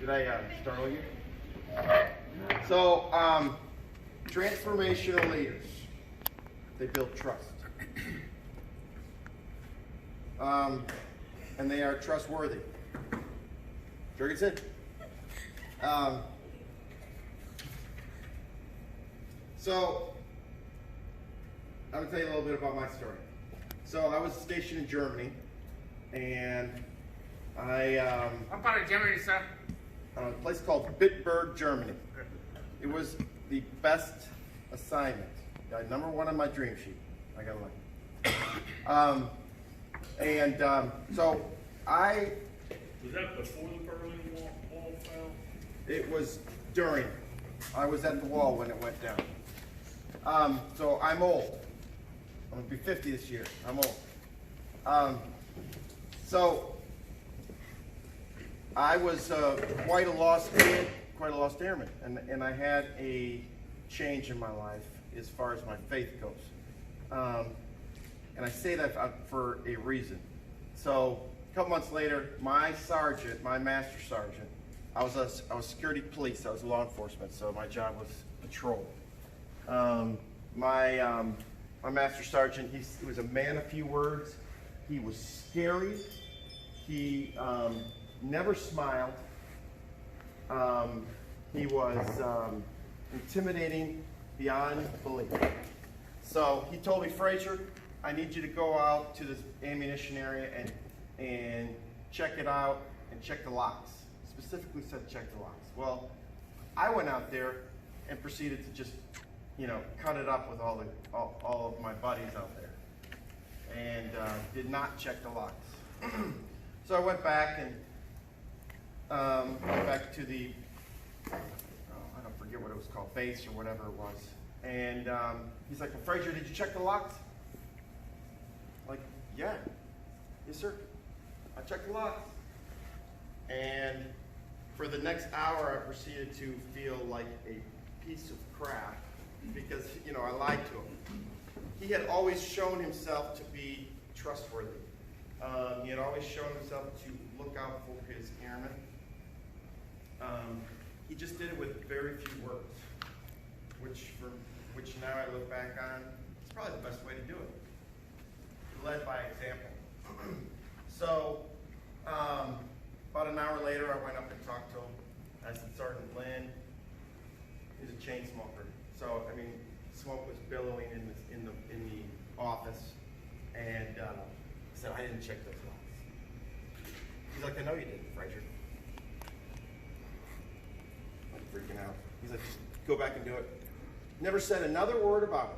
Did I startle you? So, transformational leaders, they build trust. And they are trustworthy. Jurgensen? So, I'm going to tell you a little bit about my story. So, I was stationed in Germany, and What part of Germany, sir? a place called Bitburg, Germany. It was the best assignment. Number one on my dream sheet. I got lucky. So I. Was that before the Berlin Wall fell? It was during. I was at the wall when it went down. So I'm old. I'm gonna be 50 this year. I'm old. So I was quite a lost kid, quite a lost airman, and I had a change in my life as far as my faith goes. And I say that for a reason. So a couple months later, my sergeant, my master sergeant, I was security police. I was law enforcement, so my job was patrol. My master sergeant, he was a man of few words. He was scary. He never smiled. He was intimidating beyond belief. So he told me, Fraser, I need you to go out to this ammunition area and check it out and check the locks. Specifically said check the locks. Well, I went out there and proceeded to just, cut it up with all of my buddies out there, and did not check the locks. So I went back and went back to the, I don't forget what it was called, base or whatever it was. And he's like, well, Fraser, did you check the locks? Like, yeah. Yes, sir. I checked the locks. And for the next hour, I proceeded to feel like a piece of crap because, I lied to him. He had always shown himself to be trustworthy. He had always shown himself to look out for his airmen. He just did it with very few words, which now I look back on, it's probably the best way to do it. He led by example. So, about an hour later, I went up and talked to him. I said, Sergeant Lynn, he's a chain smoker. So, smoke was billowing in the office, and I said, I didn't check those locks. He's like, I know you didn't, Fraser. I'm freaking out. He's like, just go back and do it. Never said another word about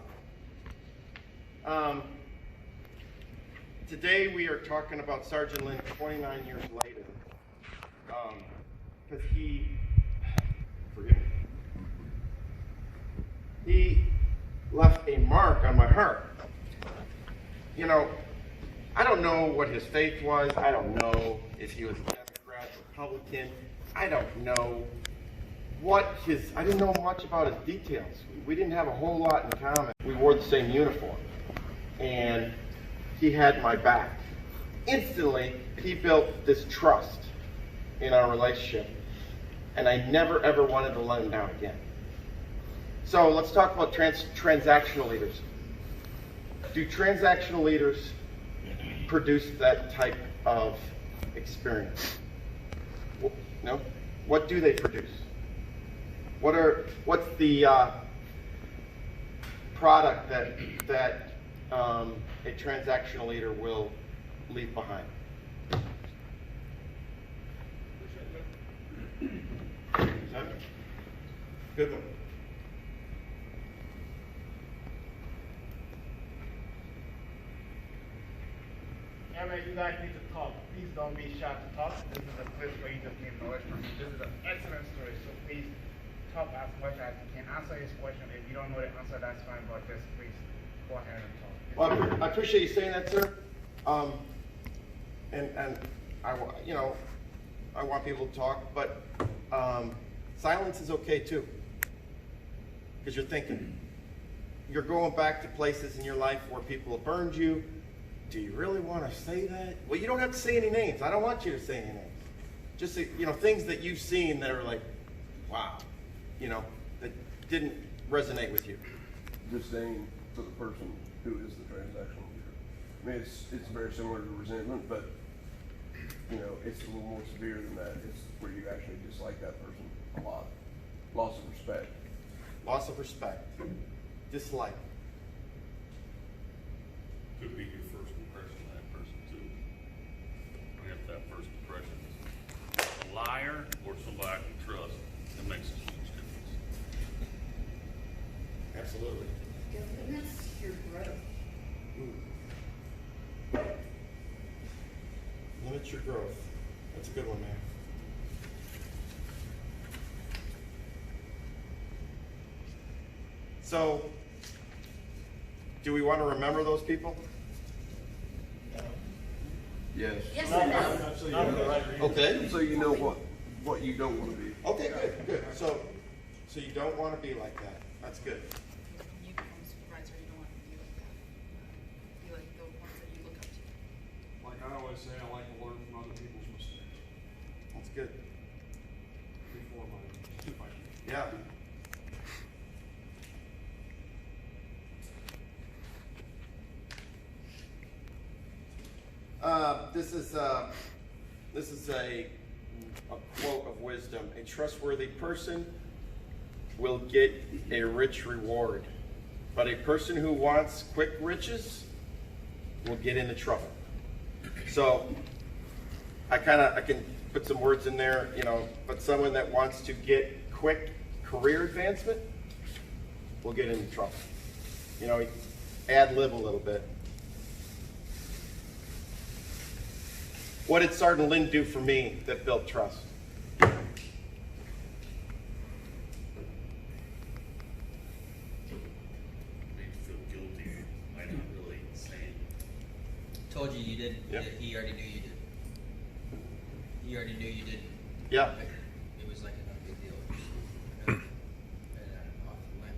it. Today we are talking about Sergeant Lynn 29 years later. Because he left a mark on my heart. I don't know what his faith was. I don't know if he was a Democrat, Republican. I don't know I didn't know much about his details. We didn't have a whole lot in common. We wore the same uniform. And he had my back. Instantly, he built this trust in our relationship. And I never, ever wanted to let him down again. So let's talk about transactional leaders. Do transactional leaders produce that type of experience? No? What do they produce? What's the product that a transactional leader will leave behind? Good one. Emma, you guys need to talk. Please don't be shy to talk. This is a place where you just gain knowledge from. This is an excellent story, so please talk as much as you can. Answer his question. If you don't know the answer, that's fine, but just please go ahead and talk. Well, I appreciate you saying that, sir. And I want people to talk, but silence is okay too, because you're thinking. You're going back to places in your life where people have burned you. Do you really want to say that? Well, you don't have to say any names. I don't want you to say any names. Just, you know, things that you've seen that are like, wow, you know, that didn't resonate with you. Disdain for the person who is the transactional leader. I mean, it's very similar to resentment, but you know, it's a little more severe than that. It's where you actually dislike that person a lot. Loss of respect. Loss of respect. Dislike. Could be your first impression of that person too. And if that first impression is a liar or somebody I can trust, it makes a huge difference. Absolutely. Limits your growth. Limit your growth. That's a good one, man. So, do we want to remember those people? Yes. Yes and no. Okay. So you know what you don't want to be. Okay, good. So you don't want to be like that. That's good. You become a supervisor, you don't want to be like that. Be like the ones that you look up to. Like I always say, I like to learn from other people's mistakes That's good. before mine. If I can. Yeah. This is a quote of wisdom. A trustworthy person will get a rich reward, but a person who wants quick riches will get into trouble. So I can put some words in there, you know, but someone that wants to get quick career advancement will get into trouble. You know, ad lib a little bit. What did Sergeant Lynn do for me that built trust? Made you feel guilty by not really saying. Told you you did. Yep. He already knew you did. He already knew you did. Yeah. It was like a no big deal. And off you went.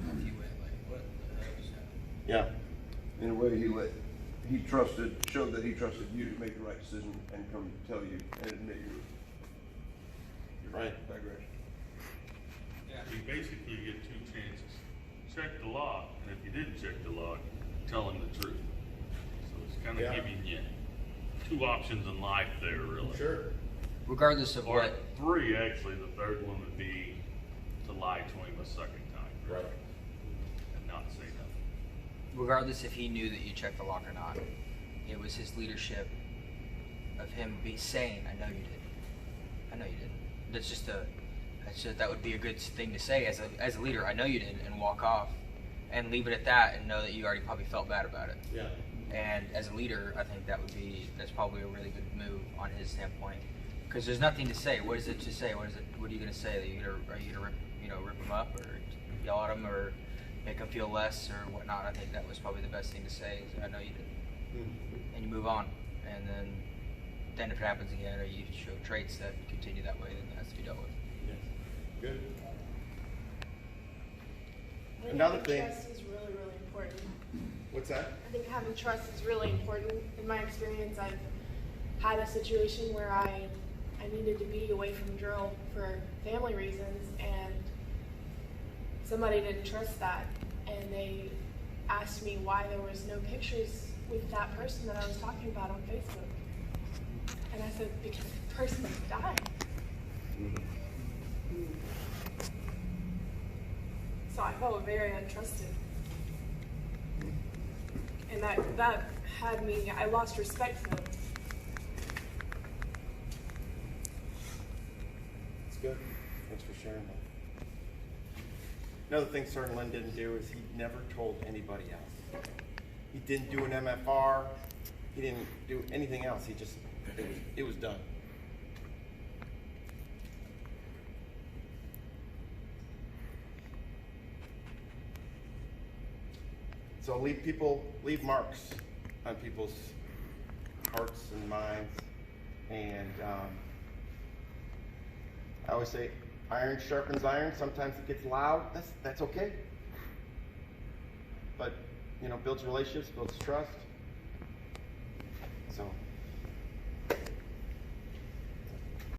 Off you went. Like, what the hell was happening? Yeah. In a way, showed that he trusted you to make the right decision and come tell you and admit your Right. digression. You basically get two chances. Check the log, and if you didn't check the log, tell him the truth. So it's kind of Yeah. giving you two options in life there, really. Sure. Regardless of Or what. three, actually. The third one would be to lie to him a second time. Right. And not say nothing. Regardless if he knew that you checked the lock or not, it was his leadership of him saying, "I know you did. I know you did." That would be a good thing to say as a leader. I know you did, and walk off, and leave it at that, and know that you already probably felt bad about it. Yeah. And as a leader, I think that's probably a really good move on his standpoint, because there's nothing to say. What is it to say? What are you gonna say? Are you gonna rip him up, or yell at him, or make him feel less, or whatnot? I think that was probably the best thing to say. Is, I know you did. And you move on, and then if it happens again, or you show traits that continue that way, then it has to be dealt with. Yes. Good. I think Another having thing- trust is really, really important. What's that? I think having trust is really important. In my experience, I've had a situation where I needed to be away from drill for family reasons, and somebody didn't trust that, and they asked me why there was no pictures with that person that I was talking about on Facebook. And I said, because the person died. So I felt very untrusted. And that had me, I lost respect for them. That's good. Thanks for sharing that. Another thing Sergeant Lynn didn't do is he never told anybody else. He didn't do an MFR. He didn't do anything else. It was done. So leave marks on people's hearts and minds. And I always say, iron sharpens iron. Sometimes it gets loud. That's okay. But builds relationships, builds trust. So